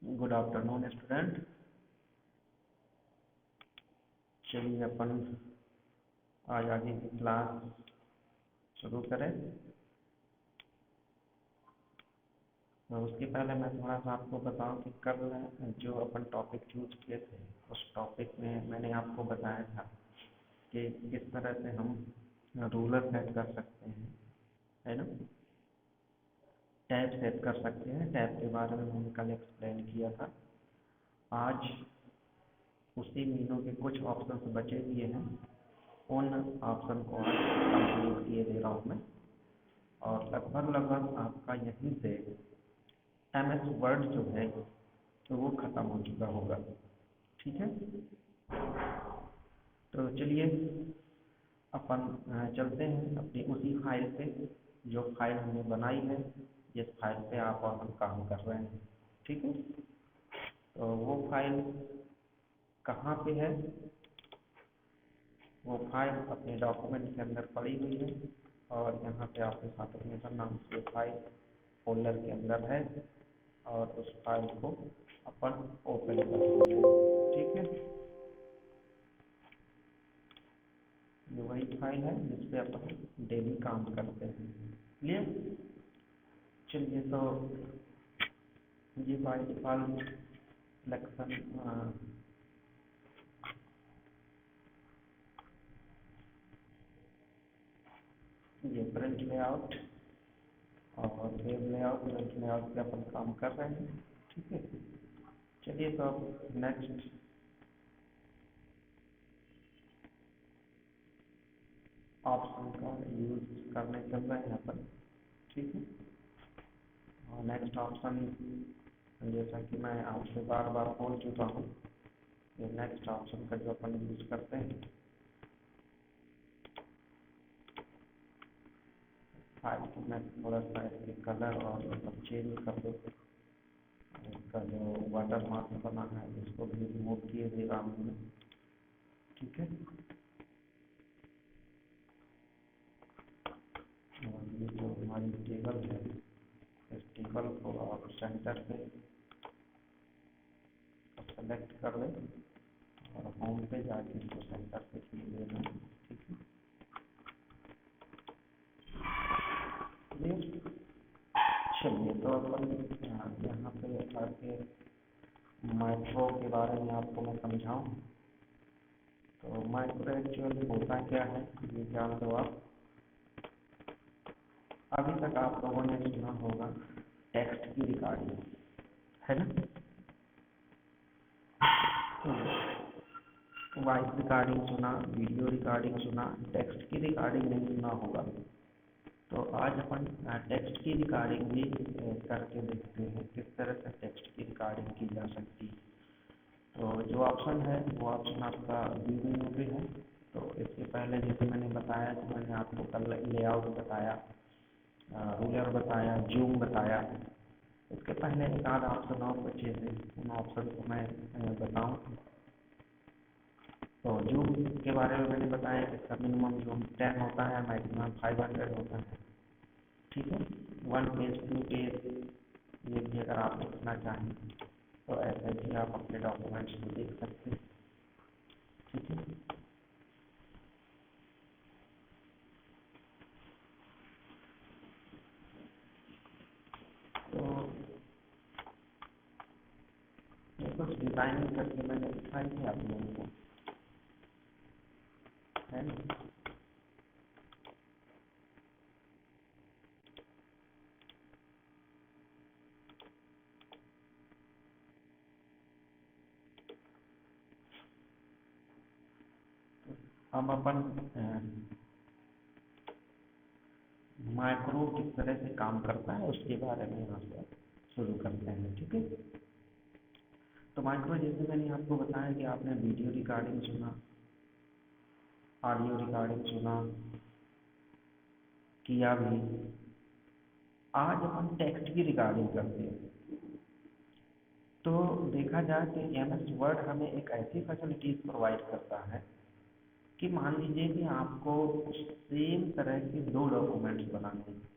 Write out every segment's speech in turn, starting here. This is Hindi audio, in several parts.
Good afternoon student. चलिए अपन आज आगे की क्लास शुरू करें। तो उसके पहले मैं थोड़ा सा आपको बताऊं कि कल जो अपन टॉपिक चूज किए थे उस टॉपिक में मैंने आपको बताया था कि किस तरह से हम रूलर सेट कर सकते हैं, है ना। टैब सेट कर सकते हैं, टैब के बारे में मैंने कल एक्सप्लेन किया था। आज उसी मीनू के कुछ ऑप्शन बचे हुए हैं, उन ऑप्शन को आज कंप्लीट किए दे रहा हूँ मैं। और लगभग आपका यहीं से MS वर्ड जो है तो वो ख़त्म हो चुका होगा। ठीक है, तो चलिए अपन चलते हैं अपनी उसी फाइल पे जो फाइल हमने बनाई है, जिस फाइल पे आप और हम काम कर रहे हैं। ठीक है, तो वो फाइल कहाँ पे है? वो फाइल अपने डॉक्यूमेंट के अंदर पड़ी हुई है और यहाँ पे आपके साथ अपने नाम से फाइल फोल्डर के अंदर है और उस फाइल को अपन ओपन कर लेते हैं। ठीक है, ये वही फाइल है जिसपे अपन डेली काम करते हैं। क्लियर? चलिए, तो ये बाय डिफॉल्ट सिलेक्शन ये प्रिंट लेआउट और वेब लेआउट, प्रिंट लेआउट पे अपन काम कर रहे हैं। ठीक है, चलिए तो अब नेक्स्ट ऑप्शन का यूज करने चल रहे हैं अपन। ठीक है, और नेक्स्ट ऑप्शन जैसा कि मैं आपसे बार बार बोल चुका हूँ, ये नेक्स्ट ऑप्शन का जो अपन यूज करते हैं, फाइल को मैं थोड़ा सा इसके कलर और मतलब चेंज कर दो। इसका जो वाटर मार्क बना है इसको भी रिमूव किए दे रहा हूँ मैं। ठीक है, और ये जो हमारी टेबल है, इस टेबल को आप सेंटर पे सेलेक्ट कर लें और होम पे जाके इसको सेंटर पे खींच लेना है। ठीक है, चलिए तो अपन यहाँ पे आके माइक्रो के बारे में आपको मैं समझाऊँ। तो माइक्रो एक्चुअली होता क्या है ये जान दो आप। अभी तक आप लोगों ने सुना होगा टेक्स्ट की रिकॉर्डिंग, है ना। वॉइस रिकॉर्डिंग सुना, वीडियो रिकॉर्डिंग सुना, टेक्स्ट की रिकॉर्डिंग नहीं सुना होगा। तो आज अपन टेक्स्ट की रिकॉर्डिंग भी करके देखते हैं किस तरह से टेक्स्ट की रिकॉर्डिंग की जा सकती है। तो जो ऑप्शन है वो ऑप्शन आपका व्यू मेनू पे है। तो इसके पहले जैसे मैंने बताया कि मैंने आपको कल लेआउट बताया, रूलर बताया, जूम बताया। इसके पहले एक आध ऑप्शन और बचे थे, उन ऑप्शन को मैं बताऊं। तो जूम के बारे में मैंने बताया कि इसका मिनिमम जूम 10 होता है, मैक्सिमम 500 होता है। ठीक है, 1 पेज 2 पेज ये भी अगर आप लिखना चाहें तो ऐसे भी आप अपने डॉक्यूमेंट्स में देख सकते हैं। ठीक है, तो ये कुछ डिज़ाइनिंग करके मैंने दिखाई थी आप लोगों को, है ना। अब अपन माइक्रो किस तरह से काम करता है उसके बारे में यहाँ से शुरू करते हैं। ठीक है, तो माइक्रो जैसे मैंने आपको बताया कि आपने वीडियो रिकॉर्डिंग सुना, ऑडियो रिकॉर्डिंग सुना, किया भी। आज अपन टेक्स्ट की रिकॉर्डिंग करते हैं। तो देखा जाए तो MS वर्ड हमें एक ऐसी फैसिलिटीज प्रोवाइड करता है कि मान लीजिए कि आपको सेम तरह के 2 डॉक्यूमेंट्स बनाने हैं,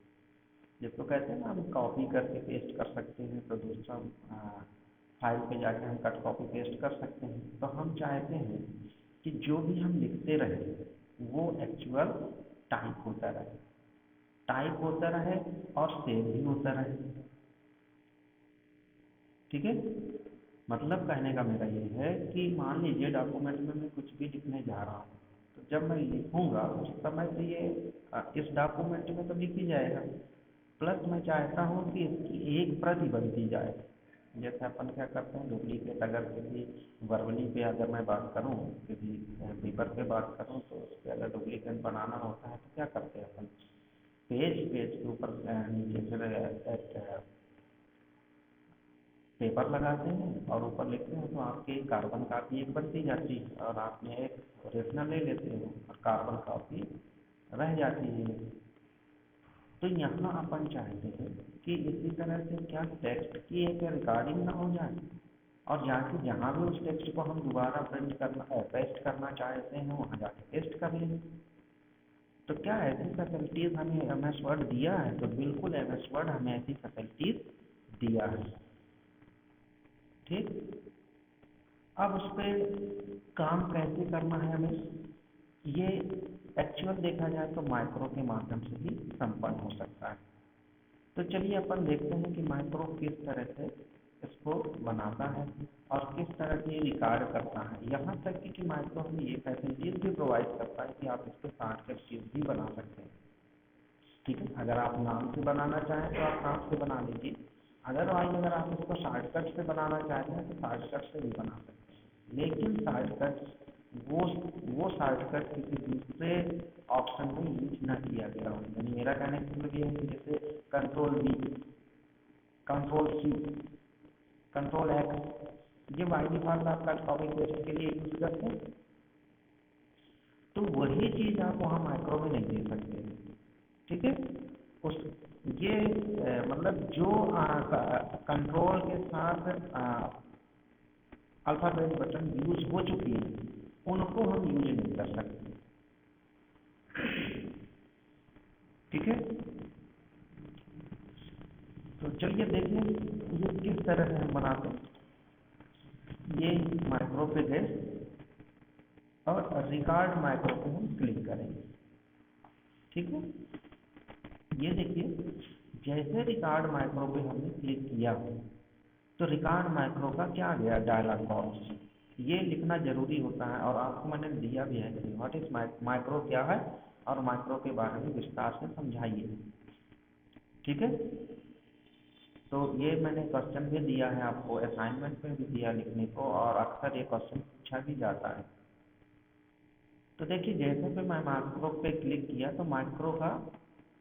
जिसको कहते हैं ना हम कॉपी करके पेस्ट कर सकते हैं, तो दूसरा फाइल पे जाके हम कट कॉपी पेस्ट कर सकते हैं। तो हम चाहते हैं कि जो भी हम लिखते रहे वो एक्चुअल टाइप होता रहे और सेव भी होता रहे। ठीक है, मतलब कहने का मेरा ये है कि मान लीजिए डॉक्यूमेंट में मैं कुछ भी लिखने जा रहा हूँ, तो जब मैं लिखूंगा उस समय तो ये इस डॉक्यूमेंट में तो लिख ही जाएगा, प्लस मैं चाहता हूँ कि इसकी एक प्रति बनती जाए। जैसे अपन क्या करते हैं, डुप्लीकेट अगर किसी वर्बली पे अगर मैं बात करूँ, किसी पेपर पे बात करूँ, तो उस पर अगर डुप्लीकेट बनाना होता है तो क्या करते हैं अपन, पेज के ऊपर नीचे से पेपर लगाते हैं और ऊपर लिखते हैं, तो आपकी कार्बन कॉपी एक बनती जाती है और आपने एक ओरिजिनल ले लेते हो और कार्बन कॉपी रह जाती है। तो यहाँ अपन चाहते हैं कि इसी तरह से क्या टेक्स्ट की एक रिकॉर्डिंग ना हो जाए, और जाके जहाँ भी उस टेक्स्ट को हम दोबारा पेस्ट करना चाहते हैं वहाँ जाके पेस्ट कर लें। तो क्या ऐसी फैसिलिटीज़ हमें एम एस वर्ड दिया है? तो बिल्कुल एम एस वर्ड हमें ऐसी फैसिलिटीज़ दिया है। ठीक, अब उस पर काम कैसे करना है हमें, ये एक्चुअल देखा जाए तो माइक्रो के माध्यम से भी संपन्न हो सकता है। तो चलिए अपन देखते हैं कि माइक्रो किस तरह से इसको बनाता है और किस तरह से रिकॉर्ड करता है। यहाँ तक कि माइक्रो हमें ये फैसिलिटीज भी प्रोवाइड करता है कि आप इसको शॉर्टकट चीज़ भी बना सकते हैं। ठीक है, अगर आप नाम से बनाना चाहें तो आप नाम से बना लीजिए, अदरवाइज अगर आप इसको शॉर्टकट से बनाना चाहते हैं तो शॉर्टकट से भी बना सकते हैं। लेकिन शॉर्टकट वो शॉर्टकट किसी दूसरे ऑप्शन में यूज ना किया गया हो। यानी मेरा कहने का मतलब ये है कि जैसे control B, control C, control X, ये बाई डिफॉल्ट आपका कॉपी पेस्ट के लिए यूज करते हैं, तो वही चीज़ आप वहाँ माइक्रो में नहीं दे सकते। ठीक है, उस ये मतलब जो कंट्रोल के साथ अल्फ़ाबेट बटन यूज हो चुकी है उनको हम यूज नहीं कर सकते। ठीक है, तो चलिए देखिए ये किस तरह से हम बनाते हैं। ये माइक्रो पे गए और रिकॉर्ड माइक्रो पे हम क्लिक करेंगे। ठीक है, ये देखिए जैसे रिकॉर्ड माइक्रो पे हमने क्लिक किया तो रिकॉर्ड माइक्रो का क्या गया डायलॉग बॉक्स, ये लिखना जरूरी होता है और आपको मैंने दिया भी है कि व्हाट इज माइक्रो क्या है और माइक्रो के बारे में विस्तार से समझाइए। ठीक है, तो ये मैंने क्वेश्चन भी दिया है आपको, असाइनमेंट में भी दिया लिखने को, और अक्सर ये क्वेश्चन पूछा भी जाता है। तो देखिए जैसे भी मैं माइक्रो पे क्लिक किया तो माइक्रो का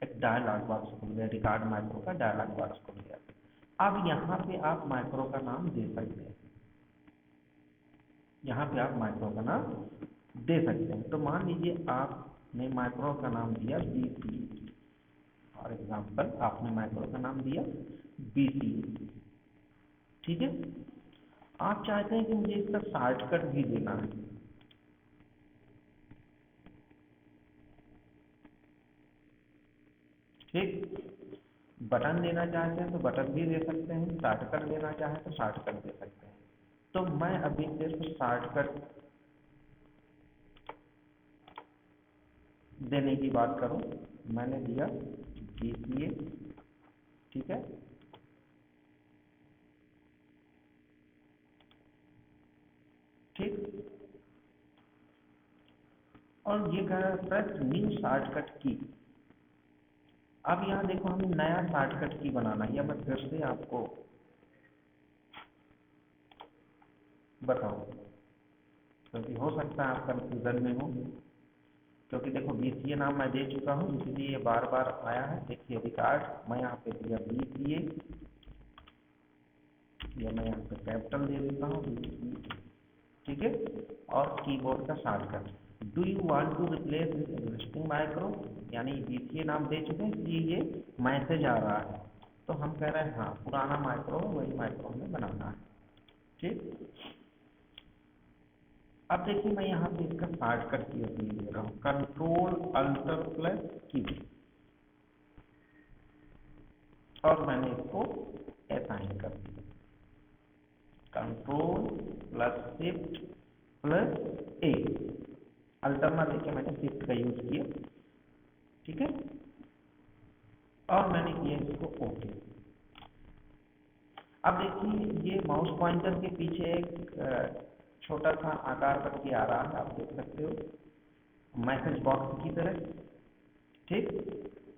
एक डायलॉग बॉक्स खुल गया, रिकॉर्ड माइक्रो का डायलॉग बॉक्स खुल गया। अब यहाँ पे आप माइक्रो का नाम दे सकते हैं, यहाँ पे आप माइक्रो का नाम दे सकते हैं। तो मान लीजिए आपने माइक्रो का नाम दिया BC, फॉर एग्जाम्पल आपने माइक्रो का नाम दिया BC। ठीक है, आप चाहते हैं कि मुझे इसका शॉर्टकट भी देना है। ठीक, बटन देना चाहते हैं तो बटन भी दे सकते हैं, शॉर्टकट देना चाहें तो शॉर्टकट दे सकते हैं। तो मैं अभी सिर्फ शॉर्टकट देने की बात करूं, मैंने दिया BCA। ठीक है, ठीक, और ये कह रहा है प्रेस न्यू शॉर्टकट की। अब यहाँ देखो हमें नया शॉर्टकट की बनाना है, या मैं फिर से आपको बताऊं, क्योंकि हो सकता है आप कंफ्यूजन में हो, क्योंकि देखो BCA नाम मैं दे चुका हूँ इसलिए ये बार बार आया है। देखिए रिकॉर्ड मैं यहाँ पे दिया BCA, या मैं यहाँ पे कैपिटल दे देता हूँ BCA। ठीक है, और कीबोर्ड का shortcut, do you want to replace this existing micro, यानी BCA नाम दे चुके हैं इसलिए ये मैसेज आ रहा है, तो हम कह रहे हैं हाँ पुराना माइक्रो वही माइक्रो हमें बनाना है। ठीक, अब देखिए मैं यहाँ पे इसका शॉर्टकट की दे रहा हूँ, कंट्रोल अल्टर प्लस की, और मैंने इसको असाइन कर दिया। कंट्रोल प्लस शिफ्ट प्लस ए, अल्टरना देके मैंने शिफ्ट का यूज किया, ठीक है, और मैंने किया इसको ओके। अब देखिए ये माउस पॉइंटर के पीछे एक छोटा सा आकार करके आ रहा है, आप देख सकते हो मैसेज बॉक्स की तरह, ठीक।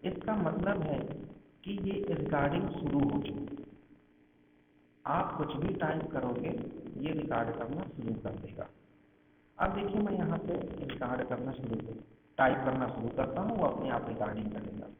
इसका मतलब है कि ये रिकॉर्डिंग शुरू हो चुकी है। आप कुछ भी टाइप करोगे ये रिकॉर्ड करना शुरू कर देगा। अब देखिए मैं यहाँ पे रिकॉर्ड करना टाइप करना शुरू करता हूँ, वो अपने आप रिकॉर्डिंग करेगा।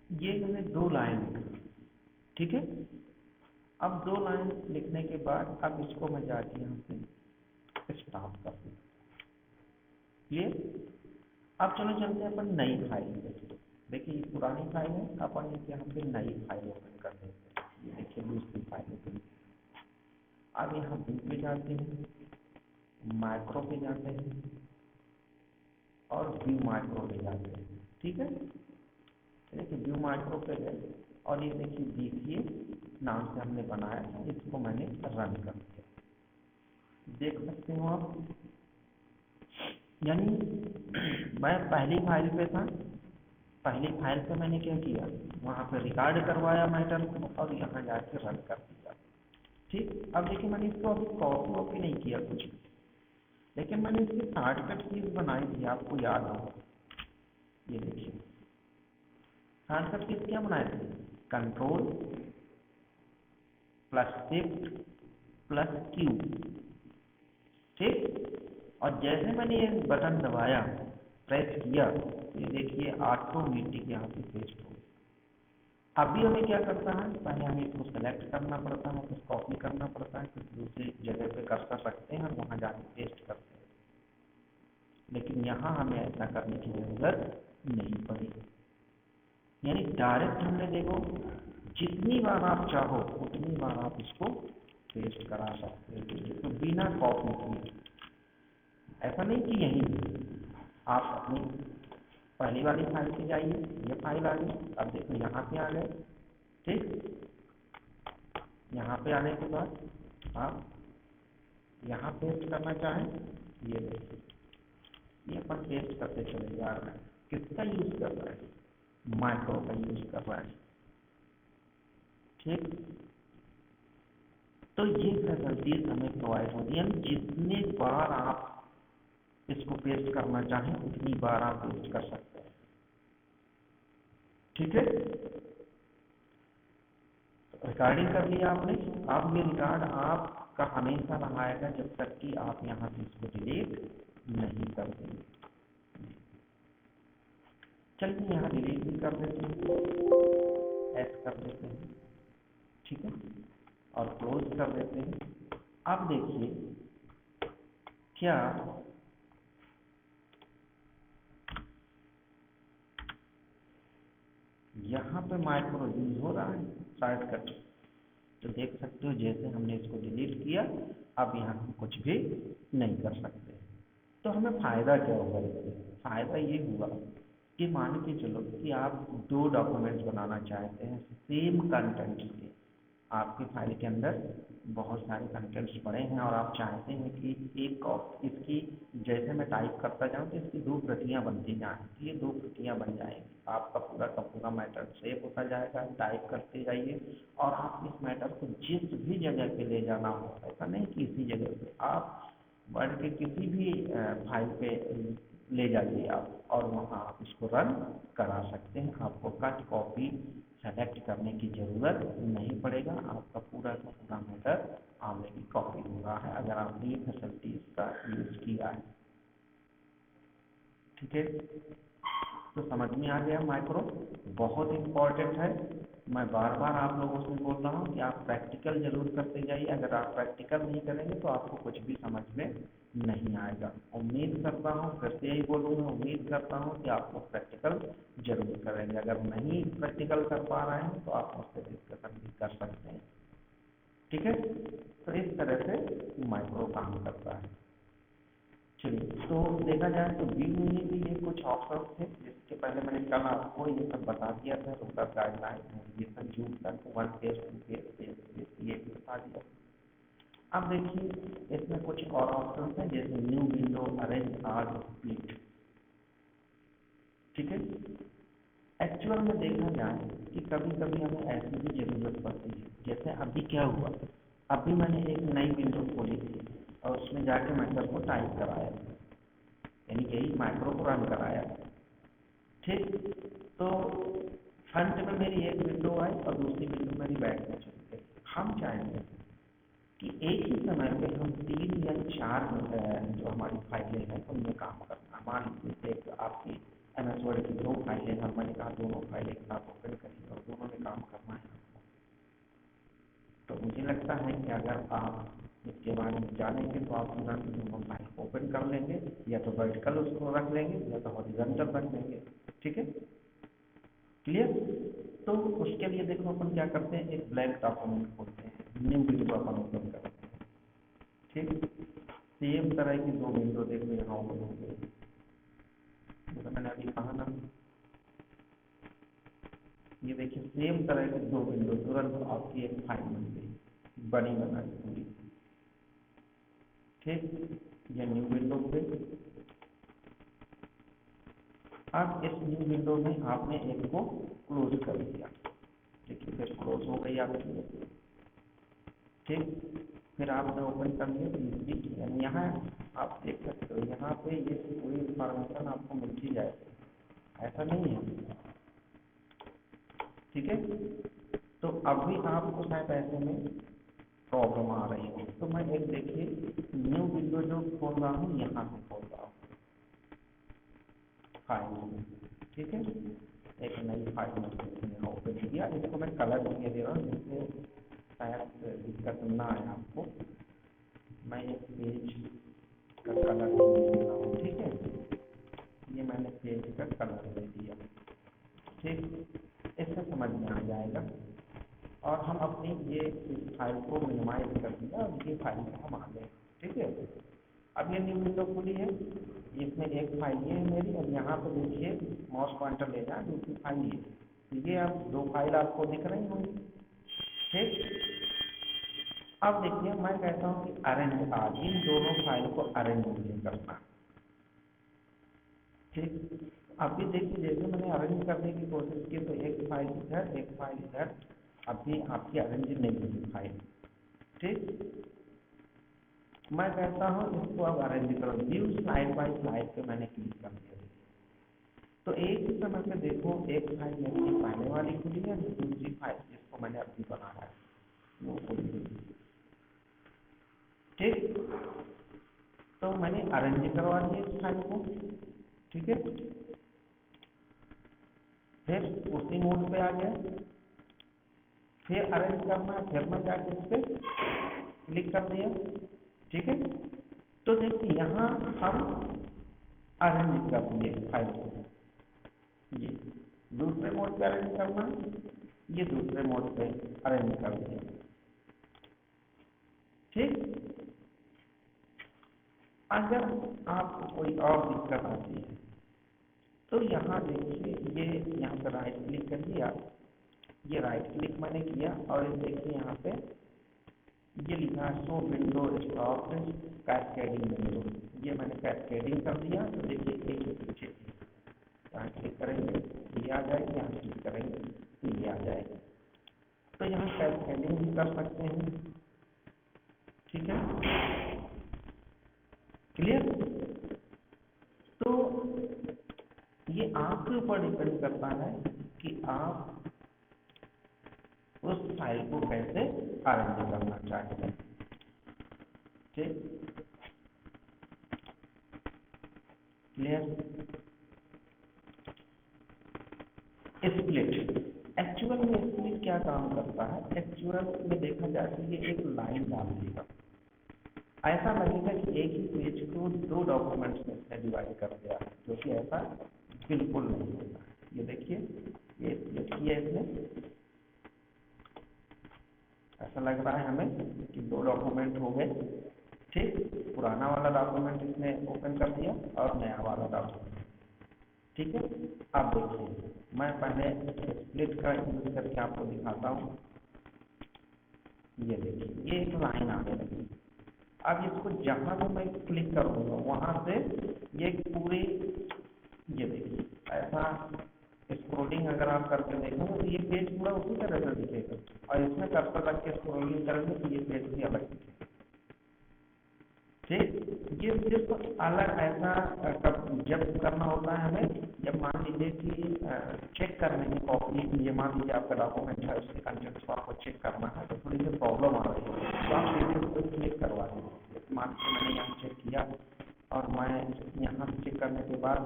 ये मैंने 2 लाइन लिखा, ठीक है। अब 2 लाइन लिखने के बाद अब इसको मैं जाके यहाँ से स्टॉप कर दूँ, क्लियर। अब चलो चलते हैं अपन नई फाइल पे। देखिए ये पुरानी फाइल है, अपन यहाँ पे नई फाइल ओपन कर देते हैं। ये देखिए दूसरी फाइल ओपन। अब यहाँ व्यू पे जाते हैं, माइक्रो पे जाते हैं और व्यू माइक्रो पे जाते हैं, ठीक है। देखिए व्यू माइक्रो पे गए और ये देखिए नाम से हमने बनाया था, इसको मैंने रन कर दिया, देख सकते हो आप। यानी मैं पहली फाइल पे था, पहली फाइल पे मैंने क्या किया, वहाँ पे रिकॉर्ड करवाया मैटर को और यहाँ जाके रन कर दिया, ठीक। अब देखिए मैंने इसको अभी कॉपी वॉपी नहीं किया कुछ, लेकिन मैंने इसकी शॉर्टकट कीज बनाई थी, आपको याद हो। ये देखिए शॉर्टकट कीज क्या बनाए थे, control plus shift plus Q, ठीक। और जैसे मैंने ये बटन दबाया, प्रेस किया, ये देखिए ऑटोमेटिक यहाँ पे पेस्ट हो। अभी हमें क्या करता है, पहले हमें इसको सेलेक्ट करना पड़ता है, कुछ कॉपी करना पड़ता है, कुछ दूसरी जगह पे कर्सर रखते हैं और वहाँ जाके पेस्ट करते हैं, लेकिन यहाँ हमें ऐसा करने की जरूरत नहीं पड़ी। यानी डायरेक्ट हमने देखो जितनी बार आप चाहो उतनी बार आप इसको पेस्ट करा सकते हो, तो बिना कॉपी किए। ऐसा नहीं कि यहीं आप अपनी पहली वाली फाइल पे जाइए, ये फाइल आ गई, अब देखो यहाँ पे आ गए, ठीक। यहाँ पे आने के बाद आप यहाँ पेस्ट करना चाहें, ये देखिए ये अपन पेस्ट करते चले जा रहे हैं। किसका यूज कर रहा है, माइक्रो का यूज कर रहा है, ठीक। तो ये फैसिलिटीज हमें प्रोवाइड होती है, जितने बार आप इसको पेस्ट करना चाहें उतनी बार आप पेस्ट कर सकते हैं, ठीक है। रिकॉर्डिंग कर लिया आपने, अब ये रिकॉर्ड आपका हमेशा रहाएगा जब तक कि आप यहाँ से इसको डिलीट नहीं कर देंगे। चलिए यहाँ डिलीट भी कर देते हैं, एस कर देते हैं, ठीक है, और क्लोज कर देते हैं। अब देखिए क्या यहाँ पे माइक्रो यूज हो रहा है शॉर्टकट, तो देख सकते हो जैसे हमने इसको डिलीट किया अब यहाँ हम कुछ भी नहीं कर सकते। तो हमें फ़ायदा क्या होगा इससे, फ़ायदा ये हुआ कि मान के चलो कि आप 2 डॉक्यूमेंट्स बनाना चाहते हैं सेम कंटेंट के, आपकी फाइल के अंदर बहुत सारे कंटेंट्स पड़े हैं और आप चाहते हैं कि इसकी जैसे मैं टाइप करता जाऊँ तो इसकी 2 प्रतियाँ बनती जाएँ, तो ये 2 प्रतियाँ बन जाएंगी। आपका पूरा का पूरा मैटर सेव होता जाएगा, टाइप करते जाइए और आप इस मैटर को जिस भी जगह पे ले जाना हो, ऐसा नहीं कि इसी जगह पे, आप वर्ड के किसी भी फाइल पे ले जाइए आप और वहाँ आप इसको रन करा सकते हैं। आपको कट कॉपी सेलेक्ट करने की ज़रूरत नहीं पड़ेगा, आपका पूरा का पूरा मैटर आगे की कॉपी हो रहा है अगर आपने ये फैसिलिटी इसका यूज़ किया है। ठीक है, तो समझ में आ गया माइक्रो बहुत इम्पॉर्टेंट है। मैं बार बार आप लोगों से बोल रहा हूँ कि आप प्रैक्टिकल जरूर करते जाइए, अगर आप प्रैक्टिकल नहीं करेंगे तो आपको कुछ भी समझ में नहीं आएगा। उम्मीद करता हूँ, फिर से यही बोलूँगा, उम्मीद करता हूँ कि आप लोग प्रैक्टिकल जरूर करेंगे। अगर नहीं प्रैक्टिकल कर पा रहे हैं तो आप मुझसे डिस्कशन भी कर सकते हैं। ठीक है, तो इस तरह से माइक्रो काम करता है। चलिए, तो देखा जाए तो व्यू में भी ये कुछ ऑप्शन थे जिसके पहले मैंने कल आपको ये सब बता दिया था, उसका गाइडलाइन नेविगेशन जूम तक 1 पेज 2 पेज ये भी बता दिया। अब देखिए इसमें कुछ और ऑप्शन है जैसे new window, arrange art, split. ठीक है, एक्चुअल में देखा जाए कि कभी कभी हमें ऐसी भी जरूरत पड़ती है। जैसे अभी क्या हुआ, अभी मैंने एक नई विंडो खोली थी और उसमें जाके मैं सबको टाइप कराया, यानी यही माइक्रो को रन कराया। ठीक, तो फ्रंट में मेरी एक विंडो आई और दूसरी विंडो मेरी बैक में चली गई। हम चाहेंगे कि एक ही समय पे हम 3 या 4 जो हमारी फाइलें हैं उनमें काम करना। मान लीजिए एक आपकी MS वर्ड की 2 फाइलें हैं, मैंने कहा दोनों फाइलें एक साथ ओपन करिए और दोनों में काम करना है। तो मुझे लगता है कि अगर आप इसके बारे में जानेंगे तो आप तुरंत दोनों फाइल ओपन कर लेंगे, या तो वर्टिकल उसको रख लेंगे या तो हॉरिजॉन्टल रख लेंगे। ठीक है, क्लियर। तो उसके लिए देखो अपन क्या करते हैं, एक ब्लैंक डॉक्यूमेंट खोलते हैं, न्यू विंडो अपन ओपन करते हैं। ठीक, सेम तरह की 2 विंडो देखो यहाँ ओपन हो गई, जैसा मैंने अभी कहा ना, ये देखिए सेम तरह की 2 विंडो तुरंत आपकी एक फाइल बन गई, बनी बनाई पूरी। ठीक, ये न्यू विंडो पे। अब इस न्यू विंडो में आपने एक को क्लोज कर दिया। देखिए फिर क्लोज हो गई आपकी। ठीक, फिर आपने ओपन कर लिया दूसरी, यानी यहाँ आप देख सकते हो यहाँ पे ये पूरी इंफॉर्मेशन आपको मिल ही जाएगी, ऐसा नहीं है। ठीक है, तो अभी आपको शायद ऐसे में प्रॉब्लम आ रही है, तो मैं एक देखिए न्यू विंडो जो खोल रहा हूँ यहाँ से खोल रहा हूँ फाइल। ठीक है, एक नई फाइल में ओपन किया, इसको मैं कलर भी दे रहा हूँ जिससे शायद दिक्कत ना आए आपको। मैं एक पेज का कलर दे रहा हूँ। ठीक है, ये मैंने पेज का कलर दे दिया। ठीक, इससे समझ में आ जाएगा। और हम अपनी ये इस फाइल को मिनिमाइज कर दिया और ये फाइल को हम आ गए। ठीक है, अब ये न्यू विंडो खुली है, इसमें एक फाइल ये है मेरी, और यहाँ पे देखिए माउस पॉइंटर ले जाए दूसरी फाइल ये आप 2 फाइल आपको दिख रही होंगी। ठीक, अब देखिए मैं कहता हूँ कि अरेंज आज इन दोनों फाइल को अरेंज मुझे करना। ठीक, अभी देखिए जैसे मैंने अरेंज करने की कोशिश की तो एक फाइल इधर एक फाइल इधर, अभी आपकी अरेंज नहीं हुई फाइल। ठीक, मैं कहता हूँ इसको अब अरेंज करो, व्यू स्लाइड बाय स्लाइड पे मैंने क्लिक कर दिया। तो एक ही समय पे देखो एक फाइल मेरी पहले वाली खुली है, दूसरी फाइल जिसको मैंने अभी बनाया है वो खुली है। ठीक, तो मैंने अरेंज करवा दिया इस फाइल को। ठीक है, फिर उसी मोड पे आ गया, फिर अरेंज करना है, फिर मैं जाके इस पे क्लिक कर दिया। ठीक है, तो देखिए यहाँ हम अरेंज कर दिए फाइल को, ये दूसरे मोड पे अरेंज करना, ये दूसरे मोड पे अरेंज कर दिया। ठीक, अगर आपको कोई और दिक्कत आती है तो यहाँ देखिए ये यहाँ पे राइट क्लिक कर दिया, ये राइट क्लिक मैंने किया और देखिए यहाँ पे ये लिखा है show window stop cascading window, ये मैंने कैस्केडिंग कर दिया। तो देखिए एक के पीछे यहाँ क्लिक करेंगे ये आ जाएगी, यहाँ क्लिक करेंगे तो ये आ जाएगी। तो यहाँ कैस्केडिंग भी कर सकते हैं। ठीक है, क्लियर। तो ये आपके ऊपर डिपेंड करता है कि आप उस फाइल को कैसे अरेंज करना चाहते हैं। ठीक, क्लियर। स्प्लिट, एक्चुअल में स्प्लिट क्या काम करता है, एक्चुअल में देखा जाए तो ये एक लाइन डाल देगा, ऐसा लगेगा कि एक ही पेज को दो डॉक्यूमेंट्स में डिवाइड कर दिया है, जो कि ऐसा बिल्कुल नहीं होता। ये देखिए, ये स्प्लिट किया इसने, ऐसा लग रहा है हमें कि दो डॉक्यूमेंट हो गए। ठीक, पुराना वाला डॉक्यूमेंट इसने ओपन कर दिया और नया वाला डॉक्यूमेंट। ठीक है, अब देखिए मैं पहले स्प्लिट का यूज करके आपको दिखाता हूँ। ये देखिए, ये एक लाइन आने लगी। अब इसको जहां पे मैं क्लिक करूंगा वहां से ये पूरी, ये देखिए ऐसा स्क्रोलिंग अगर आप करके देखोगे तो ये पेज पूरा उसी तरह से दिखेगा, और इसमें कर्सर रख के स्क्रोलिंग करेंगे तो ये पेज भी अलग दिखेगा। ठीक, ये सिर्फ अलग ऐसा जब करना होता है हमें, जब मान लीजिए कि चेक करने की कॉपी, ये मान लीजिए आपका डॉक्यूमेंट है, उसके कंटेंट्स को आपको चेक करना है, तो थोड़ी सी प्रॉब्लम आ रही है तो आप सीधे उसको क्लिक करवा देंगे। मान लीजिए मैंने यहाँ चेक किया और मैं यहाँ से चेक करने के बाद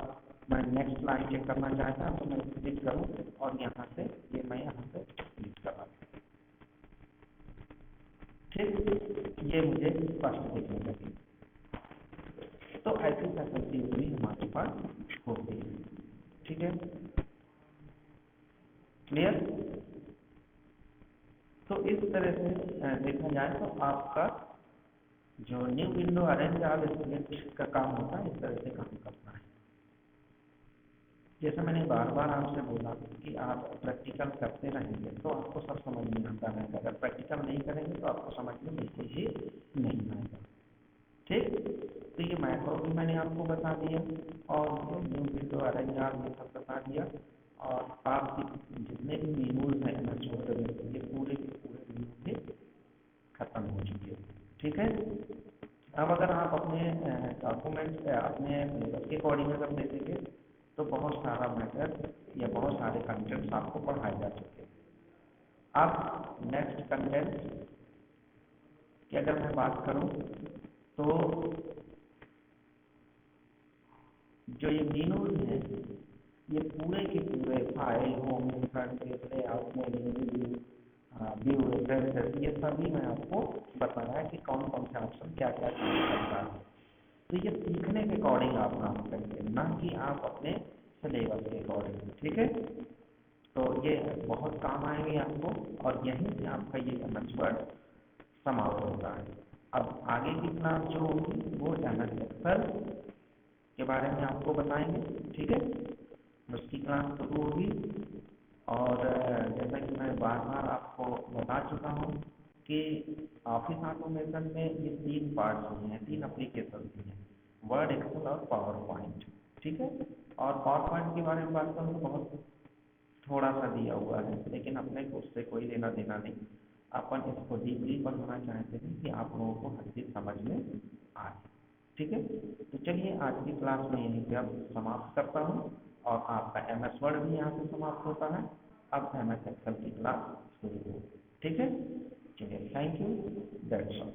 मैं नेक्स्ट लाइन चेक करना चाहता हूँ, तो मैं क्लिक करूँ और यहाँ से ये मैं यहाँ से क्लिक करवा दूँ। ठीक, ये मुझे स्पष्ट दिखने लगी। तो ऐसी फैसिलिटी भी हमारे पास होती है। ठीक है, क्लियर। तो इस तरह से देखा जाए तो आपका जो new window arrange all split का काम होता है, इस तरह से काम करता है। जैसा मैंने बार बार आपसे बोला कि आप प्रैक्टिकल करते रहेंगे तो आपको सब समझ में आता रहेगा, अगर प्रैक्टिकल नहीं करेंगे तो आपको समझ में बिल्कुल भी नहीं आएगा। ठीक, तो ये मैक्रो भी मैंने आपको बता दिया और न्यू विंडो अरेंज ऑल ये सब बता दिया, और आप जितने भी मेनूज हैं MS वर्ड में, ये पूरे के पूरे मेनू भी खत्म हो चुके हैं। ठीक है, अब अगर आप अपने डॉक्यूमेंट अपने सिलेबस के अकॉर्डिंग अगर देखेंगे तो बहुत सारा मैटर या बहुत सारे कंटेंट्स आपको पढ़ाए जा चुके हैं। अब नेक्स्ट कंटेंट की अगर मैं बात करूं तो जो ये मेनूज हैं, ये पूरे के पूरे file, home, front page, layout में व्यू, रेफरेंसेस, ये सभी मैं आपको बताया कि कौन कौन से ऑप्शन क्या क्या काम करता है। तो ये सीखने के अकॉर्डिंग आप काम करेंगे, ना कि आप अपने सिलेबस के अकॉर्डिंग। ठीक है, तो ये बहुत काम आएंगे आपको, और यहीं से आपका ये MS वर्ड समाप्त होता है। अब आगे की क्लास जो होगी वो MS एक्सेल के बारे में आपको बताएंगे। ठीक है, उसकी क्लास शुरू होगी, और जैसा कि मैं बार बार आपको बता चुका हूँ कि ऑफिस ऑटोमेशन में ये तीन पार्ट्स होते हैं, तीन एप्लीकेशन हैं, वर्ड, एक्सेल और पावर पॉइंट। ठीक है, और पावर पॉइंट के बारे में बात करूँ तो बहुत थोड़ा सा दिया हुआ है, लेकिन अपने को उससे कोई लेना देना नहीं, अपन इसको डीपली पढ़ाना चाहते हैं कि आप लोगों को हर चीज़ समझ में आए। ठीक है, तो चलिए आज की क्लास में यहीं पे अब समाप्त करता हूँ, और आपका MS वर्ड भी यहाँ से समाप्त होता है। अब MS एक्सेल की क्लास शुरू हो। ठीक है, चलिए, थैंक यू, दैट्स ऑल।